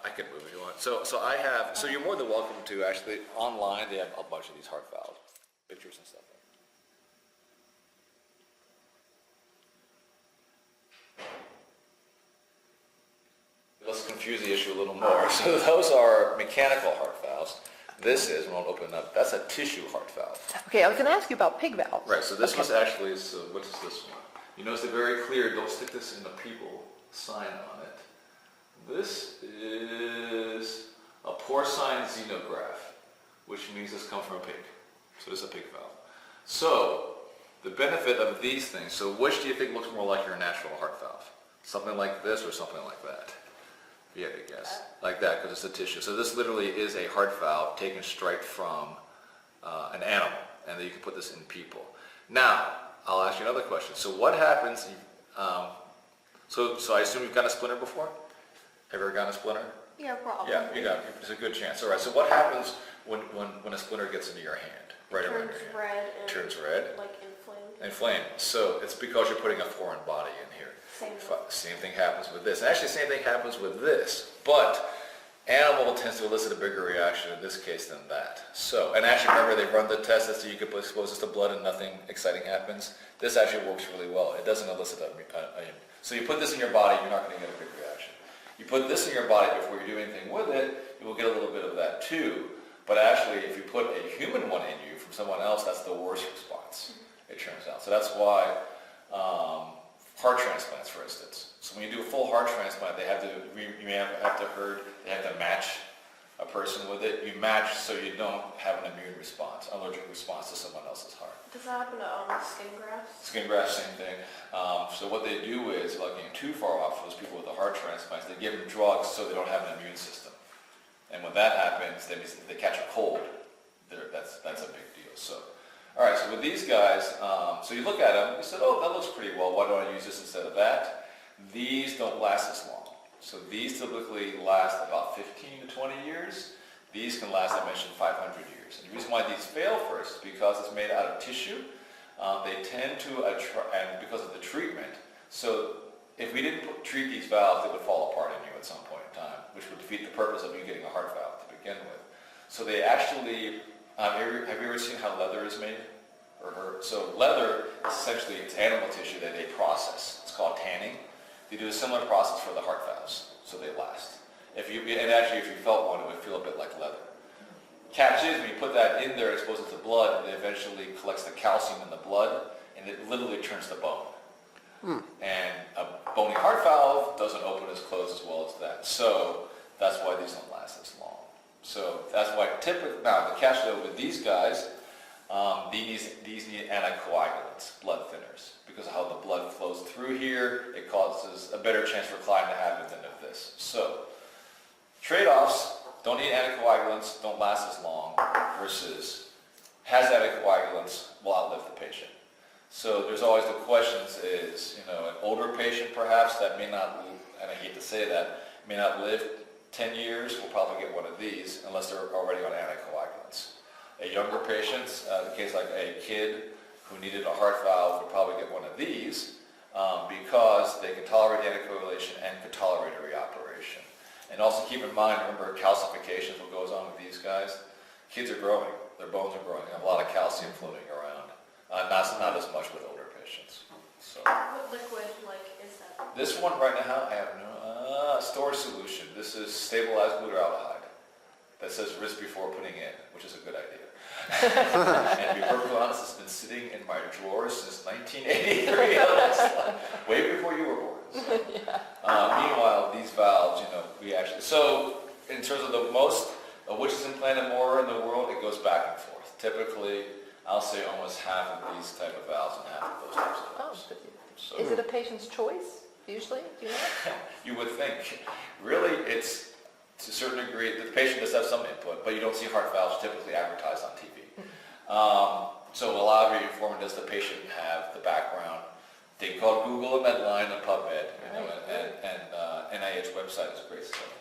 I can move if you want. So you're more than welcome to actually, online, they have a bunch of these heart valve pictures and stuff. Let's confuse the issue a little more. So those are mechanical heart valves. This is, when I'll open up, that's a tissue heart valve. Okay, I was going to ask you about pig valves. Right, so this was actually, so what is this one? You notice they're very clear, don't stick this in the people sign on it. This is a porcine xenograft, which means this comes from a pig. So this is a pig valve. So the benefit of these things, so which do you think looks more like your natural heart valve? Something like this or something like that? If you had to guess. Like that, because it's a tissue. So this literally is a heart valve taken straight from an animal, and then you can put this in people. Now, I'll ask you another question. So what happens, so I assume you've gotten a splinter before? Have you ever gotten a splinter? Yeah, probably. Yeah, you got it. There's a good chance. All right, so what happens when a splinter gets into your hand? Right around your hand? Red and Turns red. Like inflamed. Inflamed. So it's because you're putting a foreign body in here. Same thing happens with this. And actually, same thing happens with this. But animal tends to elicit a bigger reaction in this case than that. So, and actually remember, they run the test so you can expose this to blood and nothing exciting happens. This actually works really well. It doesn't elicit so you put this in your body, you're not going to get a big reaction. You put this in your body before you do anything with it, you will get a little bit of that too. But actually, if you put a human one in you from someone else, that's the worst response, it turns out. So that's why heart transplants, for instance. So when you do a full heart transplant, they have to, you may have heard, they have to match a person with it. You match so you don't have an immune response, allergic response to someone else's heart. Does that happen to skin grafts? Skin grafts, same thing. So what they do is, without getting too far off for those people with the heart transplants, they give them drugs so they don't have an immune system. And when that happens, that means if they catch a cold, that's a big deal. So, all right, so with these guys, so you look at them, you said, oh, that looks pretty well. Why don't I use this instead of that? These don't last as long. So these typically last about 15 to 20 years. These can last, I mentioned, 500 years. And the reason why these fail first is because it's made out of tissue. They tend to, and because of the treatment, so if we didn't treat these valves, they would fall apart in you at some point in time, which would defeat the purpose of you getting a heart valve to begin with. So they actually, have you ever seen how leather is made? So leather, essentially, it's animal tissue that they process. It's called tanning. They do a similar process for the heart valves, so they last. And actually, if you felt one, it would feel a bit like leather. Catch is, when you put that in there, expose it to blood, it eventually collects the calcium in the blood, and it literally turns to bone. And a bony heart valve doesn't open as close as well as that. So that's why these don't last as long. So that's why typically, now the catch though with these guys, these need anticoagulants, blood thinners, because of how the blood flows through here. It causes a better chance for clotting to happen than of this. So trade-offs: don't need anticoagulants, don't last as long, versus has anticoagulants, will outlive the patient. So there's always the questions is, an older patient perhaps that may not, and I hate to say that, may not live 10 years will probably get one of these unless they're already on anticoagulants. A younger patient, in case like a kid who needed a heart valve would probably get one of these because they can tolerate anticoagulation and can tolerate a reoperation. And also keep in mind, remember calcification is what goes on with these guys. Kids are growing, their bones are growing, have a lot of calcium floating around. Not as much with older patients. So. What liquid is that? This one right now, I have no storage solution. This is stabilized glutaraldehyde that says risk before putting in, which is a good idea. And to be perfectly honest, it's been sitting in my drawer since 1983, way before you were born. So. Meanwhile, these valves, we actually, so in terms of the most, which is implanted more in the world, it goes back and forth. Typically, I'll say almost half of these type of valves and half of those types of valves. So, is it a patient's choice, usually? Do you know? You would think. Really, it's to a certain degree, the patient does have some input, but you don't see heart valves typically advertised on TV. So a lot of reinforming does the patient have the background. They can call Google and Medline and PubMed, and NIH website is great stuff.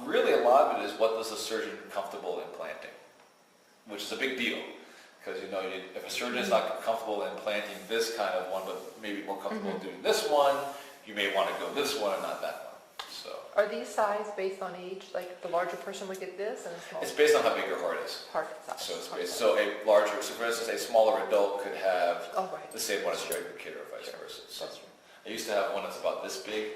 Really, a lot of it is what does the surgeon comfortable implanting, which is a big deal. Because if a surgeon is not comfortable implanting this kind of one, but maybe more comfortable doing this one, you may want to go this one and not that one. So Are these sized based on age? Like the larger person would get this and the smaller? it's based on how big your heart is. Heart size. So it's based, so a larger, so for instance, a smaller adult could have Oh, right. the same one as a regular kid or vice versa. So That's true. I used to have one that's about this big.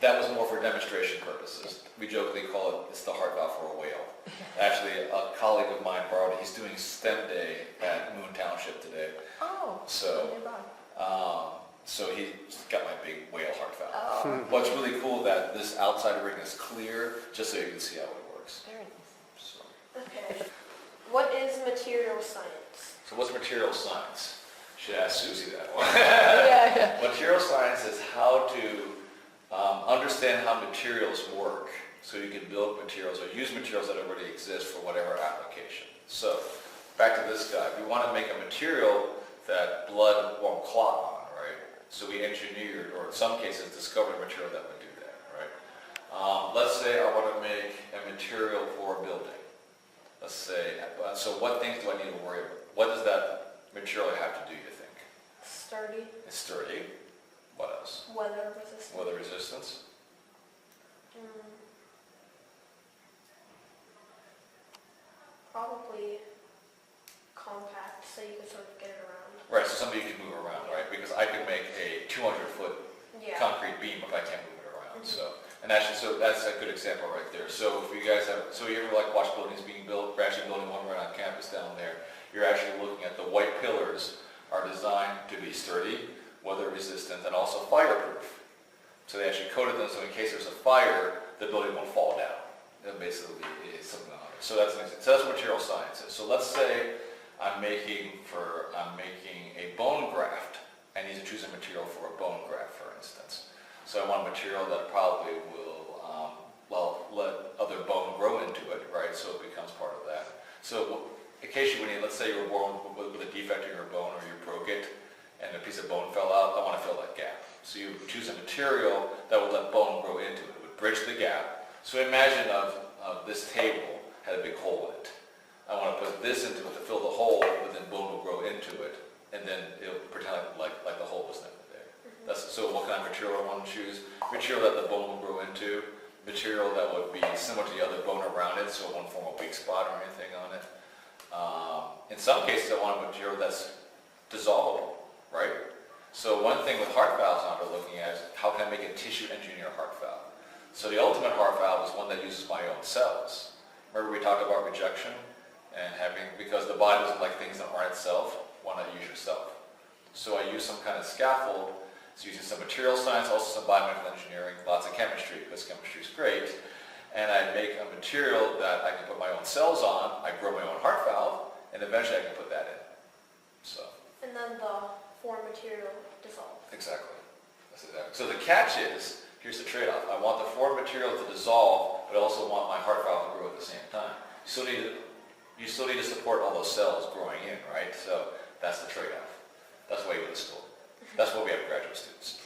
That was more for demonstration purposes. We jokingly call it, it's the heart valve for a whale. Actually, a colleague of mine borrowed it. He's doing STEM day at Moon Township today. Oh, So, nearby. so he's got my big whale heart valve. Oh, What's really cool that this outside ring is clear, just so you can see how it works. very nice. So, Okay. What is material science? so what's material science? Should ask Susie that one. Yeah, yeah. Material science is how to understand how materials work, so you can build materials or use materials that already exist for whatever application. So, back to this guy. We want to make a material that blood won't clot on, right? So we engineered, or in some cases discovered a material that would do that, right? Let's say I want to make a material for a building. Let's say, so what things do I need to worry about? What does that material have to do, you think? Sturdy, It's sturdy. What else? weather resistant. Weather resistance. Probably compact, so you can sort of get it around. Right, so somebody can move around, right? Because I could make a 200-foot Yeah. concrete beam if I can't move it around. Mhm. So, and actually, so that's a good example right there. So if you guys have, so you ever like watch buildings being built? We're actually building one right on campus down there. You're actually looking at the white pillars are designed to be sturdy, weather resistant, and also fireproof. So they actually coated them so in case there's a fire, the building won't fall down. That basically is something on it. So that's an example. So that's what material science is. So let's say I'm making a bone graft. I need to choose a material for a bone graft, for instance. So I want a material that probably will, let other bone grow into it, right? So it becomes part of that. So occasionally, let's say you were born with a defect in your bone or you broke it, and a piece of bone fell out. I want to fill that gap. So you choose a material that will let bone grow into it. It would bridge the gap. So imagine this table had a big hole in it. I want to put this into it to fill the hole, but then bone will grow into it, and then it'll pretend like the hole was never there. So what kind of material I want to choose? Material that the bone will grow into, material that would be similar to the other bone around it, so it won't form a weak spot or anything on it. In some cases, I want a material that's dissolvable, right? So one thing with heart valves now we're looking at is how can I make a tissue engineer heart valve? So the ultimate heart valve is one that uses my own cells. Remember we talked about rejection and because the body doesn't like things that aren't itself, why not use yourself? So I use some kind of scaffold. It's using some material science, also some biomedical engineering, lots of chemistry, because chemistry is great. And I make a material that I can put my own cells on, I grow my own heart valve, and eventually I can put that in. So, And then the foreign material dissolves. exactly. That's exactly. So the catch is, here's the trade-off. I want the foreign material to dissolve, but I also want my heart valve to grow at the same time. You still need to support all those cells growing in, right? So that's the trade-off. That's why you go to school. That's why we have graduate students.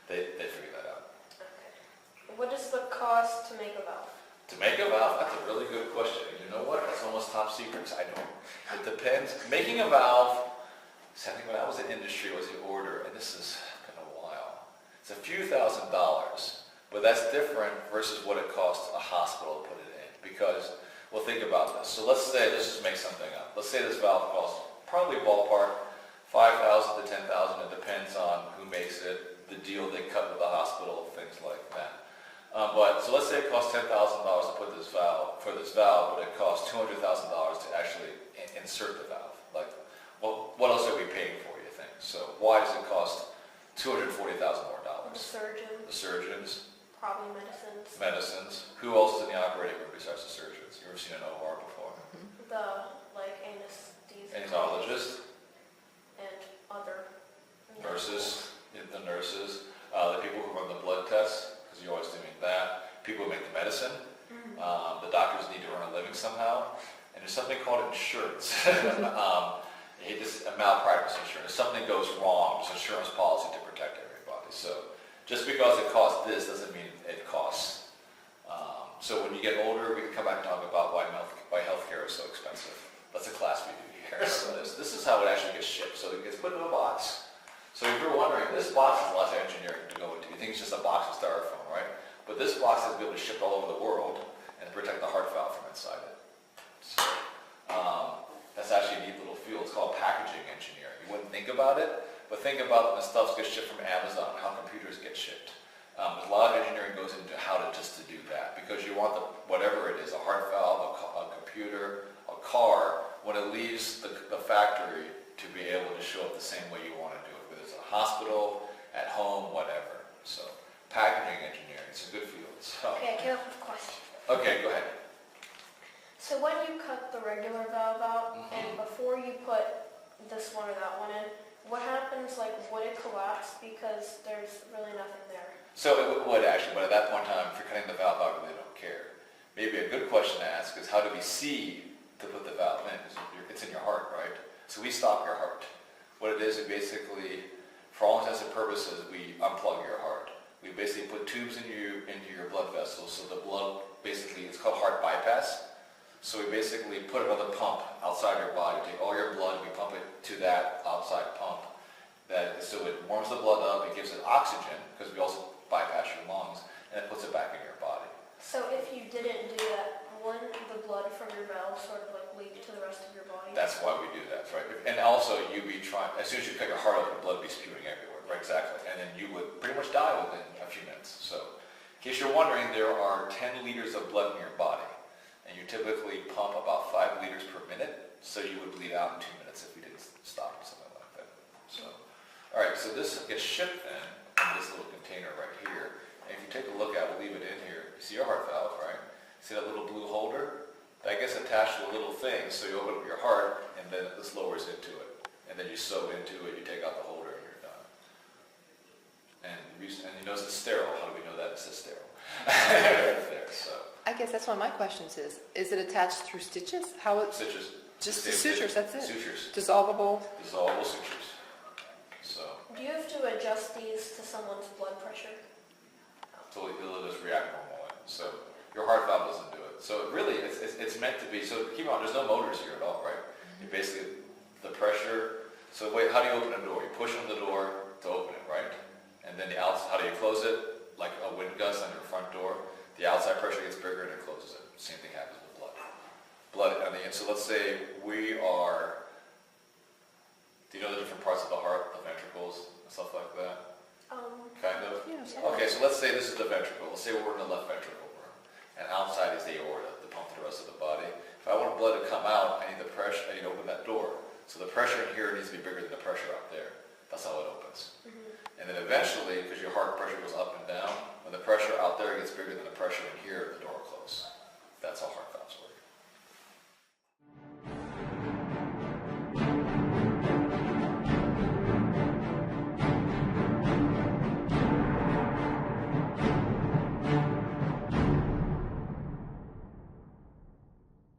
They figure that out. Okay. What does it cost to make a valve? To make a valve, that's a really good question. You know what? That's almost top secret. I don't. It depends. Making a valve, something when I was in industry was the order, and this has been a while. It's a few $1,000s, but that's different versus what it costs a hospital to put it in. Because, well, think about this. So let's just make something up. Let's say this valve costs probably ballpark $5,000 to $10,000. It depends on who makes it, the deal they cut with the hospital, things like that. So let's say it costs $10,000 to put this valve, but it costs $200,000 to actually insert the valve. Like, well, what else are we paying for, you think? So why does it cost $240,000 more dollars? The surgeons. Probably Medicines. Who else is in the operating room besides the surgeons? You ever seen an OR before? the Anesthesiologist. and other Nurses, the nurses, the people who run the blood tests, because you're always doing that, people who make the medicine, the doctors need to earn a living somehow, and there's something called insurance. A malpractice insurance. If something goes wrong, there's an insurance policy to protect everybody. So just because it costs this doesn't mean it costs. So when you get older, we can come back and talk about why healthcare is so expensive. That's a class we do here. So this is how it actually gets shipped. So it gets put in a box. So if you're wondering, this box has lots of engineering to go into. You think it's just a box of styrofoam, right? But this box has been able to ship all over the world and protect the heart valve from inside it. So that's actually a neat little field. It's called packaging engineering. You wouldn't think about it, but think about when the stuff gets shipped from Amazon, how computers get shipped. There's a lot of engineering goes into how to do that, because you want whatever it is, a heart valve, a computer, a car, when it leaves the factory, to be able to show up the same way you want to do it, whether it's in a hospital, at home, whatever. So packaging engineering, it's a good field. So. Okay, I came up with a question. Okay, go ahead. So when you cut the regular valve out, and before you put this one or that one in, what happens, like, would it collapse because there's really nothing there? So it would actually, but at that point in time, if you're cutting the valve out, they don't care. Maybe a good question to ask is, how do we see to put the valve in? Because it's in your heart, right? So we stop your heart. What it is basically, for all intents and purposes, we unplug your heart. We basically put tubes into your blood vessels, so the blood basically, it's called heart bypass. So we basically put another pump outside your body, take all your blood, we pump it to that outside pump. So it warms the blood up, it gives it oxygen, because we also bypass your lungs, and it puts it back in your body. So if you didn't do that, wouldn't the blood from your valve sort of like leak to the rest of your body? That's why we do that, right? And also, you'd be trying, as soon as you cut your heart open, blood would be spewing everywhere, right? Exactly. And then you would pretty much die within a few minutes. So, in case you're wondering, there are 10 liters of blood in your body, and you typically pump about 5 liters per minute, so you would bleed out in 2 minutes if you didn't stop, something like that. So, all right, so this gets shipped then in this little container right here. And if you take a look at it, we'll leave it in here. You see your heart valve, right? See that little blue holder? That gets attached to a little thing, so you open up your heart, and then this lowers into it. And then you sew into it, you take out the holder, and you're done. And you notice it's sterile. How do we know that it's sterile? Right there, so. I guess that's one of my questions is it attached through stitches? How it, Sutures. just the sutures, that's it? Sutures. Dissolvable? Dissolvable sutures. So, Do you have to adjust these to someone's blood pressure? so it'll just react normally. So your heart valve doesn't do it. So really, it's meant to be, so keep on, there's no motors here at all, right? You basically, the pressure, so wait, how do you open a door? You push on the door to open it, right? And then the outside, how do you close it? Like a wind gust on your front door. The outside pressure gets bigger and it closes it. Same thing happens with blood. Blood on the end. So let's say we are, do you know the different parts of the heart, the ventricles and stuff like that? Kind of? Yeah. Okay, so let's say this is the ventricle. Let's say we're in the left ventricle room. And outside is the aorta, to pump the rest of the body. If I want blood to come out, I need the pressure, I need to open that door. So the pressure in here needs to be bigger than the pressure out there. That's how it opens. And then eventually, because your heart pressure goes up and down, when the pressure out there gets bigger than the pressure in here, the door will close.